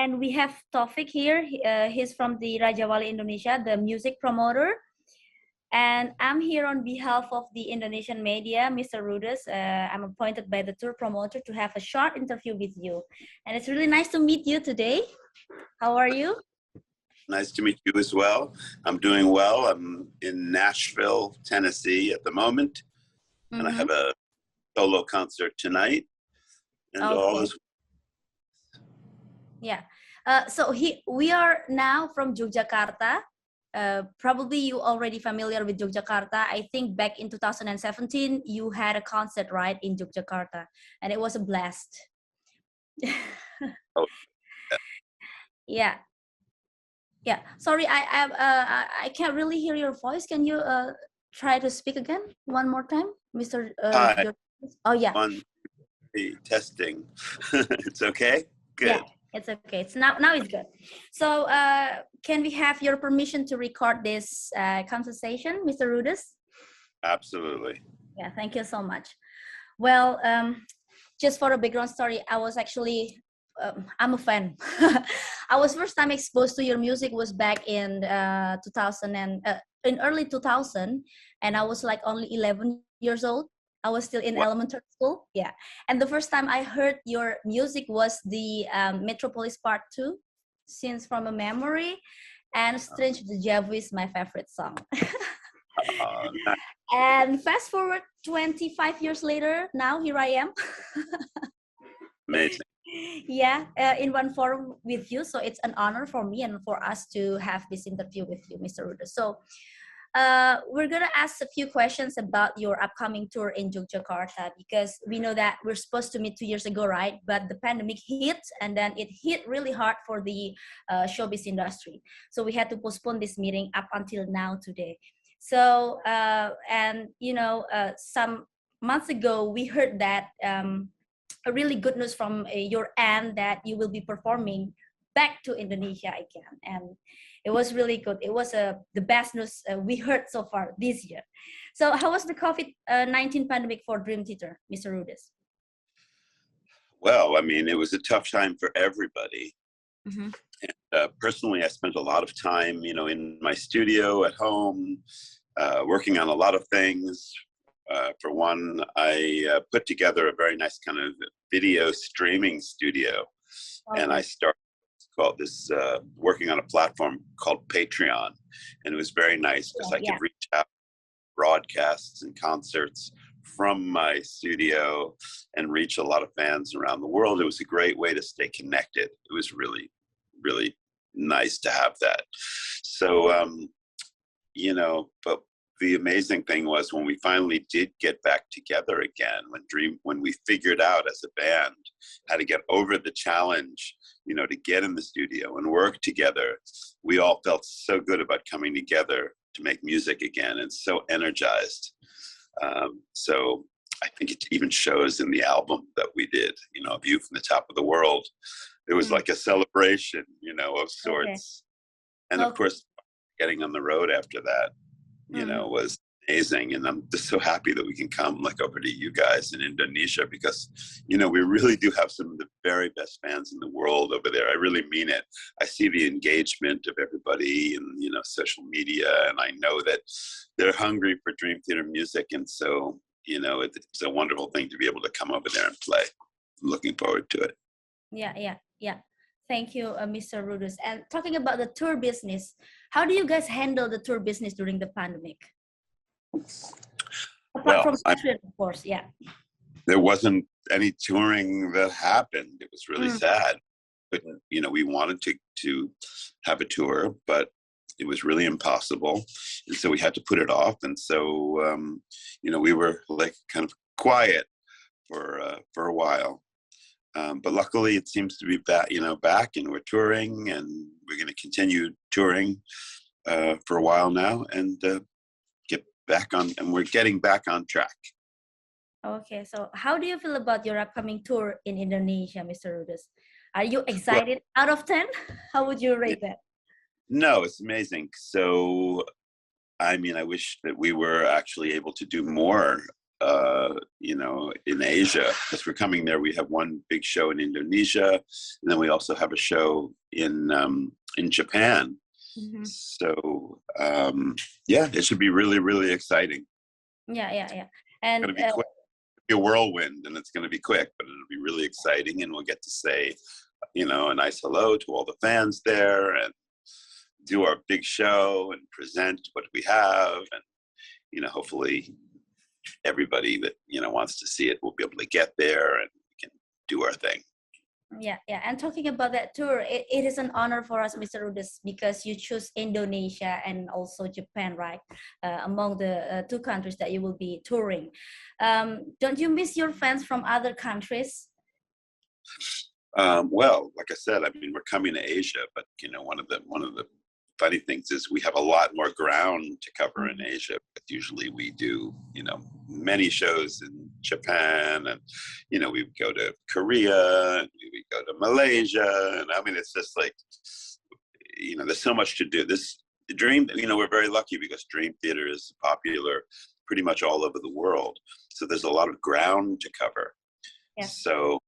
And we have Taufik here. He's from the Rajawali Indonesia, the music promoter. And I'm here on behalf of the Indonesian media, Mr. Ruddes. I'm appointed by the tour promoter to have a short interview with you. And it's really nice to meet you today. How are you? Nice to meet you as well. I'm doing well. I'm in Nashville, Tennessee at the moment. And I have a solo concert tonight. And all is... Yeah. So we are now from Yogyakarta. Probably you already familiar with Yogyakarta. I think back in 2017, you had a concert, right, in Yogyakarta. And it was a blast. Oh, yeah. Yeah. Sorry, I can't really hear your voice. Can you try to speak again one more time, Mr. Hi. Oh, yeah. On the testing. It's okay? Good. Yeah, it's okay. It's now it's good. So can we have your permission to record this conversation, Mr. Ruddes? Absolutely. Yeah, thank you so much. Well, just for a background story, I was actually I'm a fan. I was first time exposed to your music was back in 2000 and in early 2000, and I was like only 11 years old. I was still in elementary school. Yeah, and the first time I heard your music was the Metropolis Part 2, Scenes from a Memory, and Strange Deja Vu is my favorite song. Nice. And fast forward 25 years later, now here I am. Amazing. Yeah, in one forum with you. So it's an honor for me and for us to have this interview with you, Mr. Ruddes. So we're going to ask a few questions about your upcoming tour in Yogyakarta, because we know that we're supposed to meet 2 years ago, right? But the pandemic hit, and then it hit really hard for the showbiz industry. So we had to postpone this meeting up until now today. So, and you know, some months ago, we heard that a really good news from your end that you will be performing back to Indonesia again. And it was really good. It was the best news we heard so far this year. So how was the COVID-19 pandemic for Dream Theater, Mr. Ruddes? Well, I mean, it was a tough time for everybody. Mm-hmm. And, personally, I spent a lot of time, you know, in my studio at home, working on a lot of things. For one, I put together a very nice kind of video streaming studio. Okay. And I started working on a platform called Patreon. And it was very nice because I could reach out broadcasts and concerts from my studio and reach a lot of fans around the world. It was a great way to stay connected. It was really, really nice to have that. So, you know, but the amazing thing was when we finally did get back together again, when we figured out as a band how to get over the challenge, you know, to get in the studio and work together, we all felt so good about coming together to make music again and so energized. So I think it even shows in the album that we did, you know, View from the Top of the World. It was like a celebration, you know, of sorts. Okay. And of course, getting on the road after that, you know, was amazing. And I'm just so happy that we can come like over to you guys in Indonesia, because, you know, we really do have some of the very best fans in the world over there. I really mean it. I see the engagement of everybody and, you know, social media, and I know that they're hungry for Dream Theater music. And so, you know, it's a wonderful thing to be able to come over there and play. I'm looking forward to it. Yeah. Thank you, Mr. Ruddes. And talking about the tour business, how do you guys handle the tour business during the pandemic? Apart from Australia, of course, yeah. There wasn't any touring that happened. It was really sad. But, you know, we wanted to have a tour, but it was really impossible. And so we had to put it off. And so, you know, we were like kind of quiet for a while. But luckily it seems to be back, and we're touring, and we're going to continue touring for a while now, and we're getting back on track. Okay, so how do you feel about your upcoming tour in Indonesia, Mr. Ruddes? Are you excited? Out of 10? How would you rate that? No, it's amazing. So, I mean, I wish that we were actually able to do more in Asia, because we're coming there. We have one big show in Indonesia, and then we also have a show in Japan. Mm-hmm. So it should be really, really exciting. Yeah. And it's going to be quick. It'll be a whirlwind, and it's going to be quick, but it'll be really exciting, and we'll get to say, a nice hello to all the fans there, and do our big show and present what we have, and hopefully everybody that wants to see it will be able to get there, and we can do our thing. Yeah. And talking about that tour, it is an honor for us, Mr. Ruddes, because you choose Indonesia and also Japan, right? Among the two countries that you will be touring. Don't you miss your fans from other countries? Well, like I said, we're coming to Asia, but one of the funny things is we have a lot more ground to cover in Asia. But usually we do, many shows in Japan, and we go to Korea, and we go to Malaysia, and it's just like, there's so much to do. This Dream, we're very lucky because Dream Theater is popular pretty much all over the world. So there's a lot of ground to cover. Yeah. So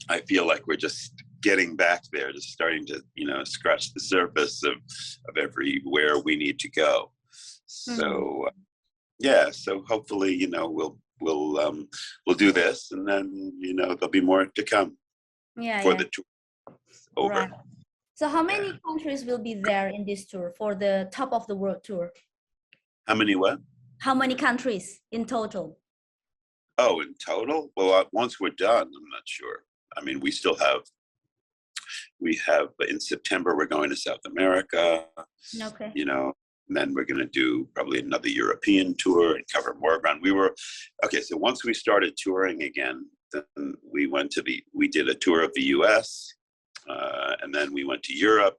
I feel like we're just getting back there, just starting to, scratch the surface of everywhere we need to go. So, so hopefully, we'll do this, and then, there'll be more to come for the tour. Over. Right. So how many countries will be there in this tour for the Top of the World tour? How many what? How many countries in total? Oh, in total? Well, once we're done, I'm not sure. We have in September, we're going to South America. Okay. And then we're going to do probably another European tour and cover more ground. So once we started touring again, then we did a tour of the US, and then we went to Europe,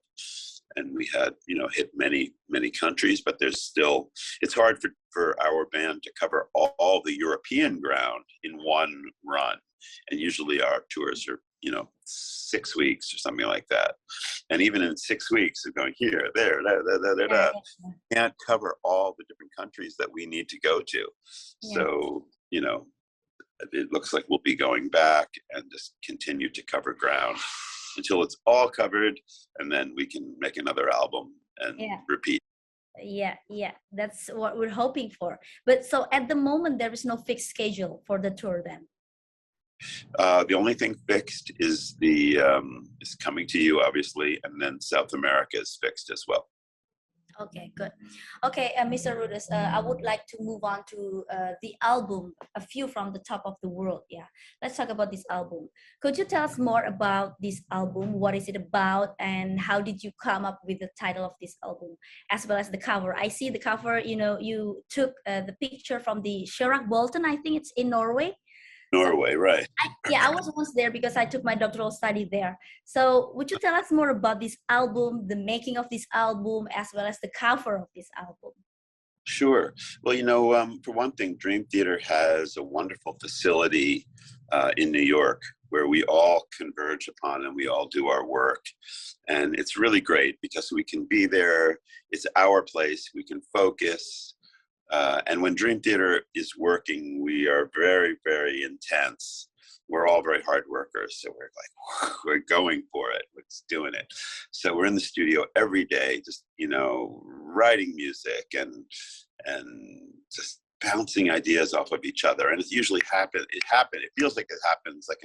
and we had, hit many, many countries, but it's hard for our band to cover all the European ground in one run. And usually our tours are, 6 weeks or something like that. And even in 6 weeks of going here, there, can't cover all the different countries that we need to go to. Yeah. So, it looks like we'll be going back and just continue to cover ground until it's all covered, and then we can make another album and repeat. Yeah, that's what we're hoping for. But so at the moment, there is no fixed schedule for the tour then? The only thing fixed is is coming to you, obviously, and then South America is fixed as well. Okay, good. Okay, Mr. Ruddes, I would like to move on to the album, a few from the Top of the World. Yeah, let's talk about this album. Could you tell us more about this album? What is it about, and how did you come up with the title of this album, as well as the cover? I see the cover, you took the picture from the Sherrock Bolton, I think it's in Norway. Norway, right. I was once there because I took my doctoral study there. So would you tell us more about this album, the making of this album, as well as the cover of this album? Sure. Well, for one thing, Dream Theater has a wonderful facility in New York where we all converge upon and we all do our work. And it's really great because we can be there. It's our place. We can focus. And when Dream Theater is working, we are very, very intense. We're all very hard workers. So we're going for it. We're just doing it. So we're in the studio every day, just, writing music and just bouncing ideas off of each other. And it usually it feels like it happens like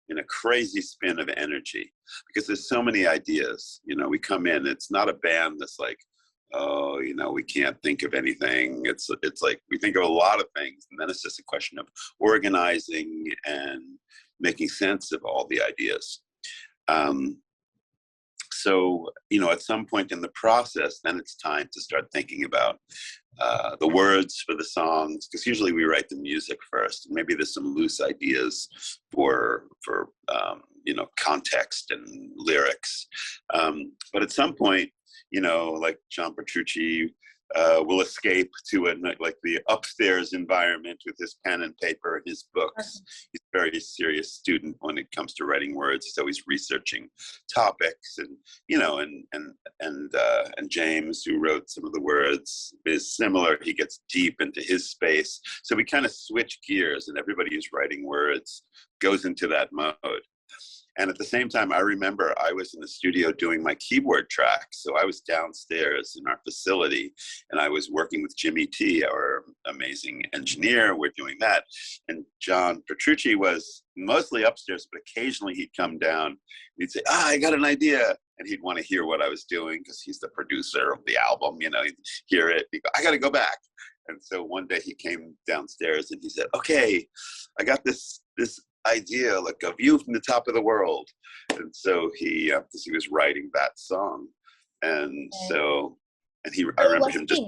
in a crazy spin of energy because there's so many ideas. We come in, it's not a band that's like, oh, we can't think of anything. It's like we think of a lot of things, and then it's just a question of organizing and making sense of all the ideas. So, at some point in the process, then it's time to start thinking about the words for the songs, because usually we write the music first. Maybe there's some loose ideas for context and lyrics. But at some point, like John Petrucci will escape to like the upstairs environment with his pen and paper and his books. He's a very serious student when it comes to writing words. So he's researching topics, and and James, who wrote some of the words, is similar. He gets deep into his space. So we kind of switch gears, and everybody who's writing words goes into that mode. And at the same time, I remember I was in the studio doing my keyboard track. So I was downstairs in our facility, and I was working with Jimmy T, our amazing engineer. We're doing that. And John Petrucci was mostly upstairs, but occasionally he'd come down and he'd say, I got an idea. And he'd want to hear what I was doing because he's the producer of the album. He'd hear it. He'd go, I got to go back. And so one day he came downstairs and he said, okay, I got this idea, like a view from the top of the world. And so because he was writing that song, and so, and I remember him just,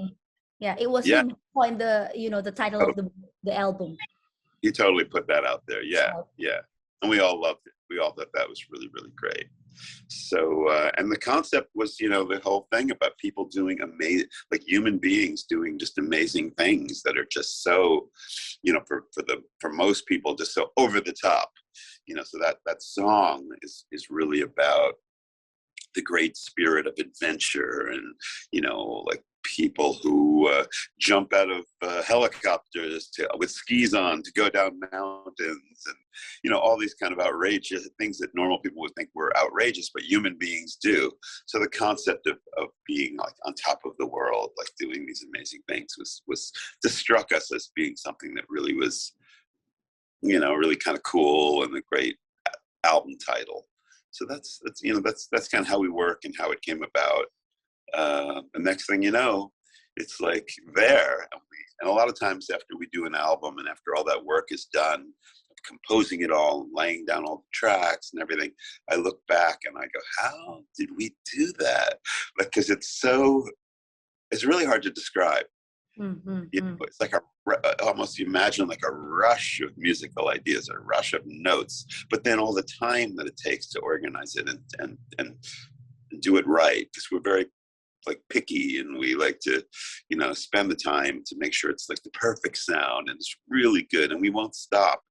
it was him behind the title of the album. He totally put that out there. Yeah, and we all loved it. We all thought that was really, really great. So, and the concept was, the whole thing about people doing amazing, like human beings doing just amazing things that are just so, for most people, just so over the top, so that song is really about the great spirit of adventure, and, like people who jump out of helicopters with skis on to go down mountains, and all these kind of outrageous things that normal people would think were outrageous, but human beings do. So the concept of being like on top of the world, like doing these amazing things, was just struck us as being something that really was, really kind of cool, and a great album title. So that's kind of how we work and how it came about. The next thing you know, it's like there. And a lot of times after we do an album and after all that work is done, composing it all, laying down all the tracks and everything, I look back and I go, how did we do that? Because it's really hard to describe. Mm-hmm. It's like almost, you imagine like a rush of musical ideas, a rush of notes, but then all the time that it takes to organize it and do it right, because we're very like picky, and we like to spend the time to make sure it's like the perfect sound and it's really good, and we won't stop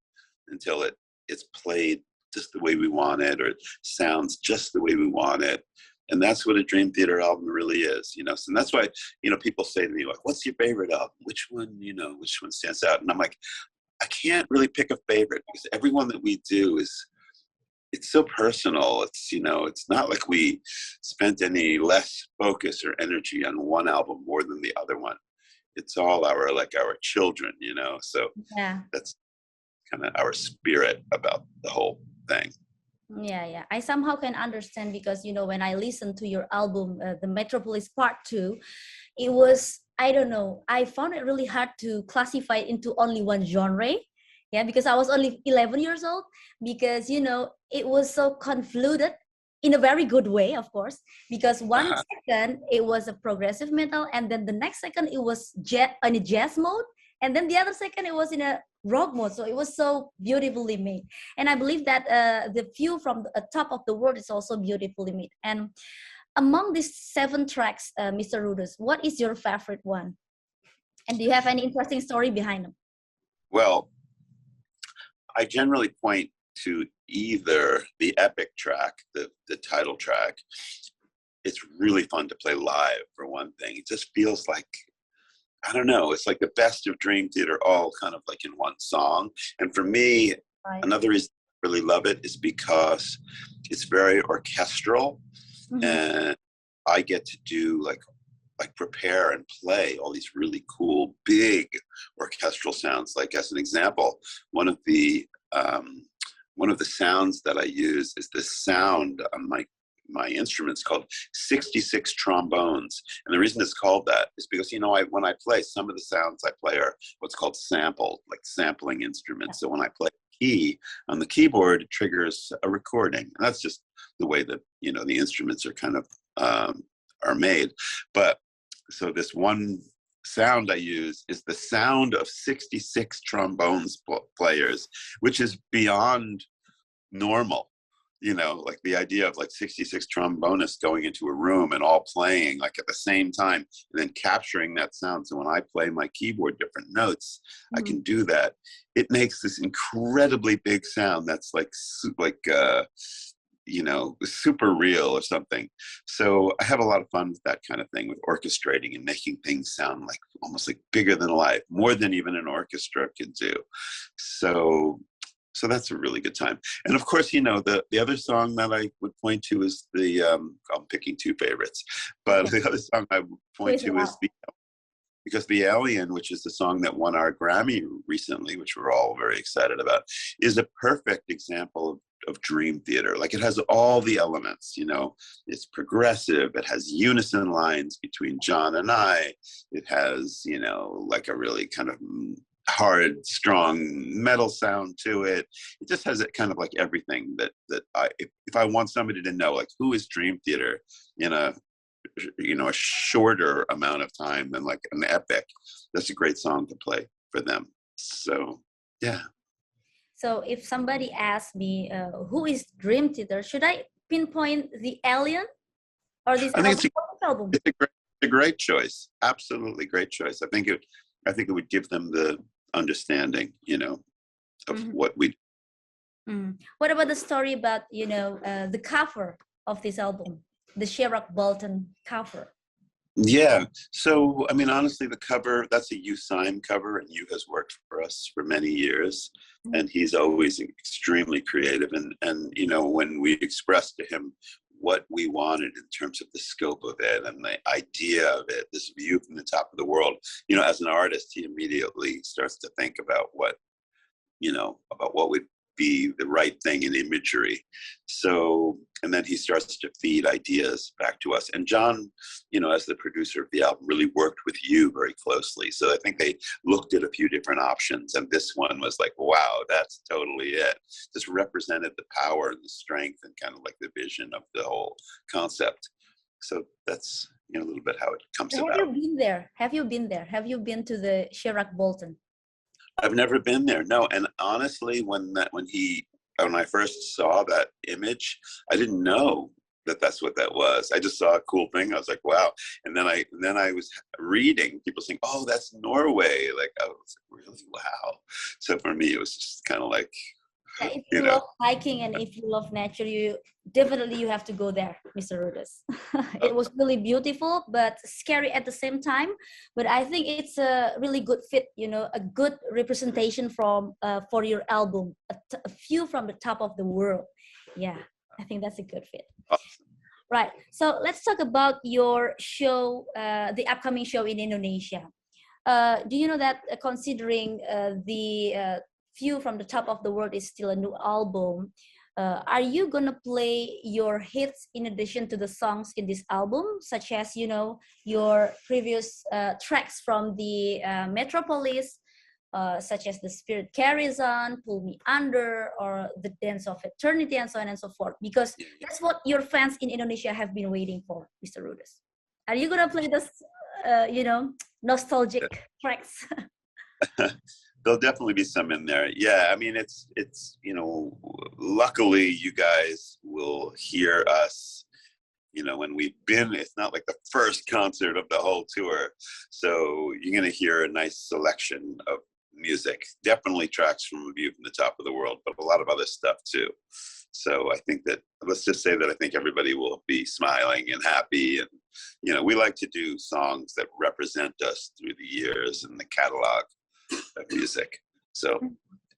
until it's played just the way we want it, or it sounds just the way we want it. And that's what a Dream Theater album really is, So that's why, people say to me, like, what's your favorite album? Which one stands out? And I'm like, I can't really pick a favorite, because every one that we do it's so personal. It's, it's not like we spent any less focus or energy on one album more than the other one. It's all our children, So that's kind of our spirit about the whole thing. Yeah. I somehow can understand, because, when I listened to your album, The Metropolis Part 2, it was, I don't know, I found it really hard to classify it into only one genre. Yeah, because I was only 11 years old, because, it was so convoluted in a very good way, of course, because one second it was a progressive metal, and then the next second it was in a jazz mode, and then the other second it was in a rock mode. So it was so beautifully made. And I believe that the view from the top of the world is also beautifully made. And among these 7 tracks, Mr. Ruddes, what is your favorite one? And do you have any interesting story behind them? Well, I generally point to either the epic track, the title track. It's really fun to play live, for one thing. It just feels like, I don't know, it's like the best of Dream Theater all kind of like in one song. And for me, another reason I really love it is because it's very orchestral, and I get to do like prepare and play all these really cool big orchestral sounds. Like, as an example, one of the sounds that I use is this sound on my instruments called 66 trombones. And the reason it's called that is because, when I play, some of the sounds I play are what's called sampled, like sampling instruments. So when I play key on the keyboard, it triggers a recording. And that's just the way that, the instruments are kind of are made. But so this one sound I use is the sound of 66 trombones players, which is beyond normal. like the idea of like 66 trombonists going into a room and all playing like at the same time and then capturing that sound. So when I play my keyboard different notes, I can do that. It makes this incredibly big sound that's like super real or something. So I have a lot of fun with that kind of thing, with orchestrating and making things sound like almost like bigger than life, more than even an orchestra could do. So that's a really good time. And of course, the other song that I would point to is I'm picking two favorites, but the other song I would point to is because The Alien, which is the song that won our Grammy recently, which we're all very excited about, is a perfect example of dream theater. Like, it has all the elements, it's progressive, it has unison lines between John and I, it has, like a really kind of hard, strong metal sound to it. It just has it kind of like everything that if I want somebody to know, like, who is dream theater in a shorter amount of time than like an epic, that's a great song to play for them. So yeah. So if somebody asks me who is dream theater, should I pinpoint The Alien or this I think album? It's a great choice. Absolutely great choice. I think it would give them the understanding, of what we. What about the story about the cover of this album, the Sherrock Bolton cover? Yeah. So I mean, honestly, the cover, that's a Yu Syme cover, and Yu has worked for us for many years, and he's always extremely creative. And when we expressed to him what we wanted in terms of the scope of it and the idea of it, this view from the top of the world, as an artist, he immediately starts to think about what would be the right thing in imagery. So, and then he starts to feed ideas back to us. And John, as the producer of the album, really worked with you very closely. So I think they looked at a few different options, and this one was like, wow, that's totally it. Just represented the power and the strength and kind of like the vision of the whole concept. So that's a little bit how it comes about. Have you been there? Have you been to the Sherrock Bolton? I've never been there. No. And honestly, when I first saw that image, I didn't know that that's what that was. I just saw a cool thing. I was like, wow. And then I was reading people saying, oh, that's Norway. Like, I was like, really? Wow. So for me, it was just kind of like, if you love hiking and if you love nature, you have to go there, Mr. Ruddes. It was really beautiful, but scary at the same time. But I think it's a really good fit, a good representation for your album, a view from the top of the world. Yeah, I think that's a good fit. Awesome. Right. So let's talk about your show, the upcoming show in Indonesia. Do you know that considering the view from the top of the world is still a new album, are you gonna play your hits in addition to the songs in this album, such as your previous tracks from the Metropolis, such as The Spirit Carries On, Pull Me Under, or The Dance of Eternity, and so on and so forth? Because that's what your fans in Indonesia have been waiting for, Mr. Ruddes. Are you gonna play this nostalgic tracks? There'll definitely be some in there. Yeah, I mean, it's luckily you guys will hear us, when we've been, it's not like the first concert of the whole tour. So you're going to hear a nice selection of music, definitely tracks from A View from the Top of the World, but a lot of other stuff too. So I think that, let's just say that I think everybody will be smiling and happy. And, we like to do songs that represent us through the years and the catalog of music. So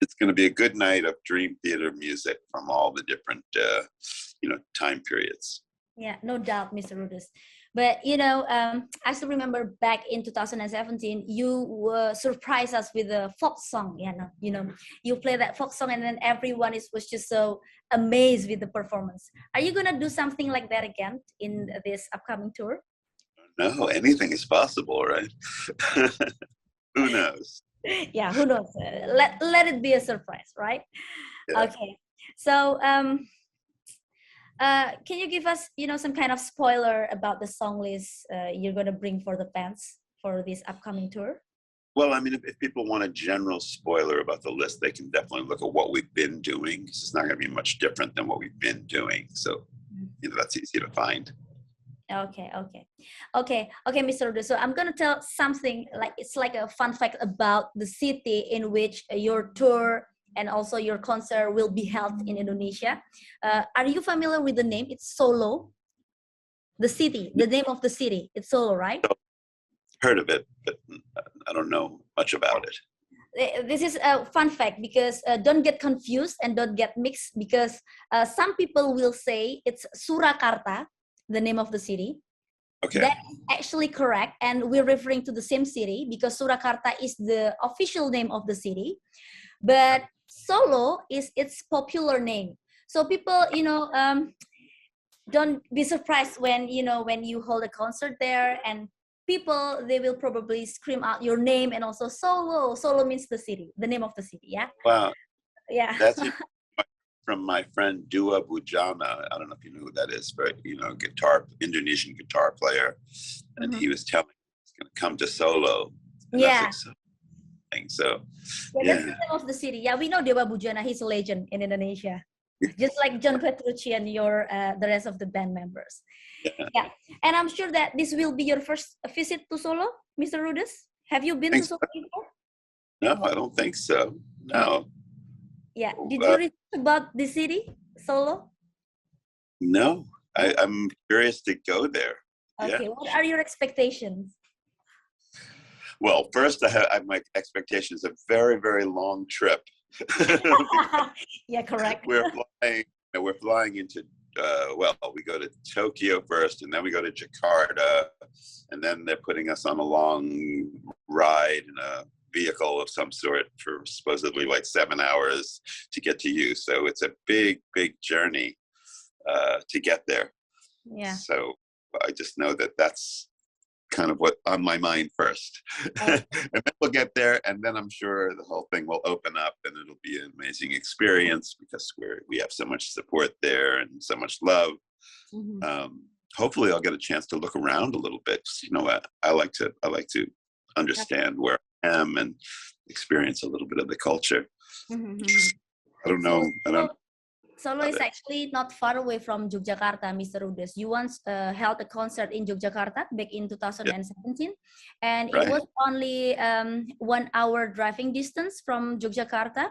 it's going to be a good night of dream theater music from all the different, time periods. Yeah, no doubt, Mr. Ruddes. But, I still remember back in 2017, you surprised us with a folk song. You play that folk song and then everyone was just so amazed with the performance. Are you going to do something like that again in this upcoming tour? No, anything is possible, right? Who knows? Yeah, who knows? Let it be a surprise, right? Yeah. Okay. So, can you give us, some kind of spoiler about the song list you're going to bring for the fans for this upcoming tour? Well, I mean, if people want a general spoiler about the list, they can definitely look at what we've been doing. It's not going to be much different than what we've been doing. So, that's easy to find. Okay, Mr. Ruddes. So I'm gonna tell something like it's like a fun fact about the city in which your tour and also your concert will be held in Indonesia. Are you familiar with the name? It's Solo. The city, the name of the city. It's Solo, right? Heard of it, but I don't know much about it. This is a fun fact because don't get confused and don't get mixed because some people will say it's Surakarta, the name of the city. Okay. That is actually correct, and we're referring to the same city because Surakarta is the official name of the city, but Solo is its popular name. So people, don't be surprised when when you hold a concert there and people, they will probably scream out your name and also Solo. Solo means the city, the name of the city. Yeah. Wow. Yeah. That's from my friend Dua Bujana. I don't know if you know who that is, but Indonesian guitar player, and he was telling me he's going to come to Solo. And that's exciting. So that's the name of the city. Yeah, we know Dewa Bujana. He's a legend in Indonesia, just like John Petrucci and the rest of the band members. Yeah, and I'm sure that this will be your first visit to Solo, Mr. Ruddes. Have you been to Solo before? No, I don't think so. No. Yeah. Did you read about the city, Solo? No, I'm curious to go there. Okay. Yeah. What are your expectations? Well, first, I have my expectations a very, very long trip. Yeah, correct. We're flying into. We go to Tokyo first, and then we go to Jakarta, and then they're putting us on a long ride in a vehicle of some sort for supposedly like 7 hours to get to you. So it's a big, big journey to get there. Yeah. So I just know that that's kind of what on my mind first. And then we'll get there, and then I'm sure the whole thing will open up and it'll be an amazing experience because we have so much support there and so much love. Hopefully I'll get a chance to look around a little bit. I like to understand where I am and experience a little bit of the culture. I don't know. Solo is actually not far away from Yogyakarta, Mr. Ruddes. You once held a concert in Yogyakarta back in 2017, and it was only 1 hour driving distance from Yogyakarta.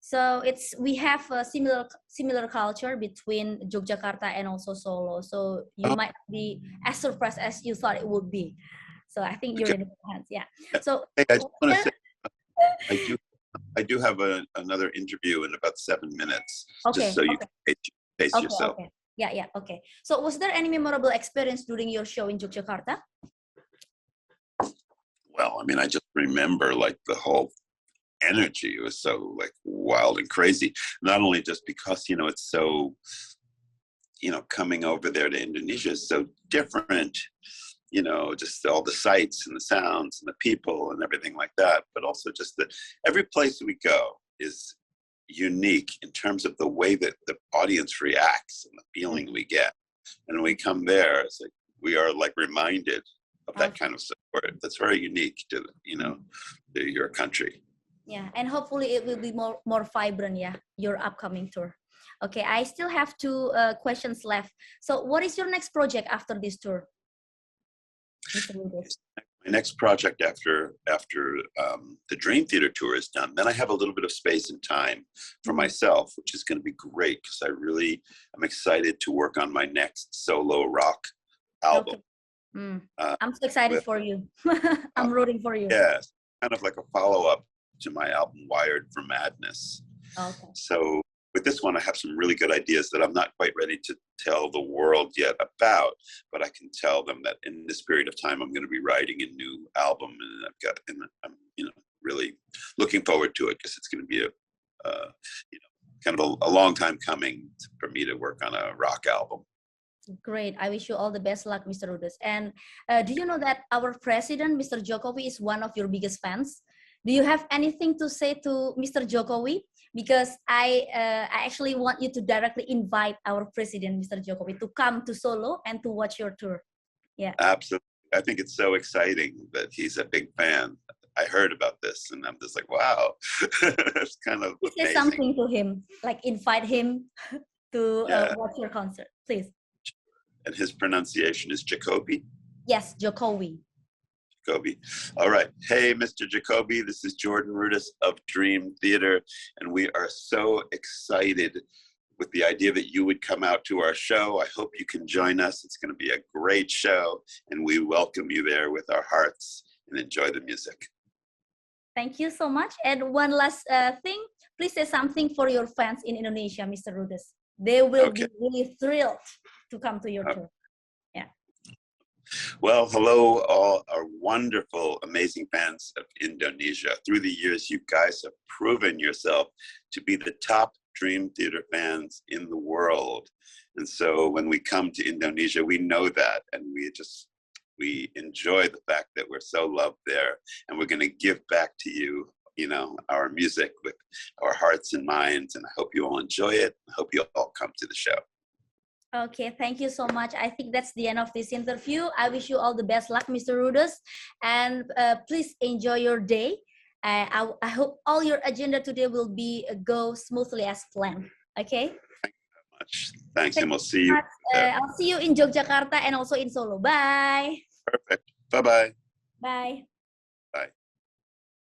So we have a similar culture between Yogyakarta and also Solo. So you might be as surprised as you thought it would be. So I think you're in the hands. Yeah. So hey, I just want to say, I do have another interview in about 7 minutes, just so you can pace yourself. Okay. Yeah, okay. So was there any memorable experience during your show in Yogyakarta? Well, I mean, I just remember like the whole energy. It was so like wild and crazy. Not only just because, it's so, coming over there to Indonesia is so different. Just all the sights and the sounds and the people and everything like that. But also just every place we go is unique in terms of the way that the audience reacts and the feeling we get. And when we come there, it's like we are like reminded of that kind of support. That's very unique to, to your country. Yeah, and hopefully it will be more vibrant, your upcoming tour. Okay, I still have 2 questions left. So what is your next project after this tour? My next project after the Dream Theater tour is done, then I have a little bit of space and time for myself, which is going to be great because I'm excited to work on my next solo rock album. Okay. I'm so excited for you. I'm rooting for you. Yes, kind of like a follow-up to my album Wired for Madness. Okay. So with this one, I have some really good ideas that I'm not quite ready to tell the world yet about, but I can tell them that in this period of time, I'm going to be writing a new album, and I'm really looking forward to it because it's going to be kind of a long time coming for me to work on a rock album. Great. I wish you all the best luck, Mr. Ruddes. And do you know that our president, Mr. Jokowi, is one of your biggest fans? Do you have anything to say to Mr. Jokowi? Because I actually want you to directly invite our president, Mr. Jokowi, to come to Solo and to watch your tour. Yeah. Absolutely. I think it's so exciting that he's a big fan. I heard about this, and I'm just like, wow, it's kind of Please say amazing. something to him, like invite him to watch your concert, please. And his pronunciation is Jacoby? Yes, Jokowi. Jacoby. All right. Hey, Mr. Jacoby, this is Jordan Ruddes of Dream Theater, and we are so excited with the idea that you would come out to our show. I hope you can join us. It's going to be a great show, and we welcome you there with our hearts and enjoy the music. Thank you so much. And one last thing, please say something for your fans in Indonesia, Mr. Ruddes. They will be really thrilled to come to your tour. Yeah. Well, hello, all our wonderful, amazing fans of Indonesia. Through the years, you guys have proven yourself to be the top Dream Theater fans in the world. And so when we come to Indonesia, we know that, and we enjoy the fact that we're so loved there, and we're going to give back to you, you know, our music with our hearts and minds, and I hope you all enjoy it. I hope you all come to the show. Okay, thank you so much. I think that's the end of this interview. I wish you all the best luck, Mr. Ruddes, and please enjoy your day. I hope all your agenda today will go smoothly as planned. Okay? Thank you so much. Thanks, and we'll see you. I'll see you in Yogyakarta and also in Solo. Bye. Perfect. Bye-bye. Bye.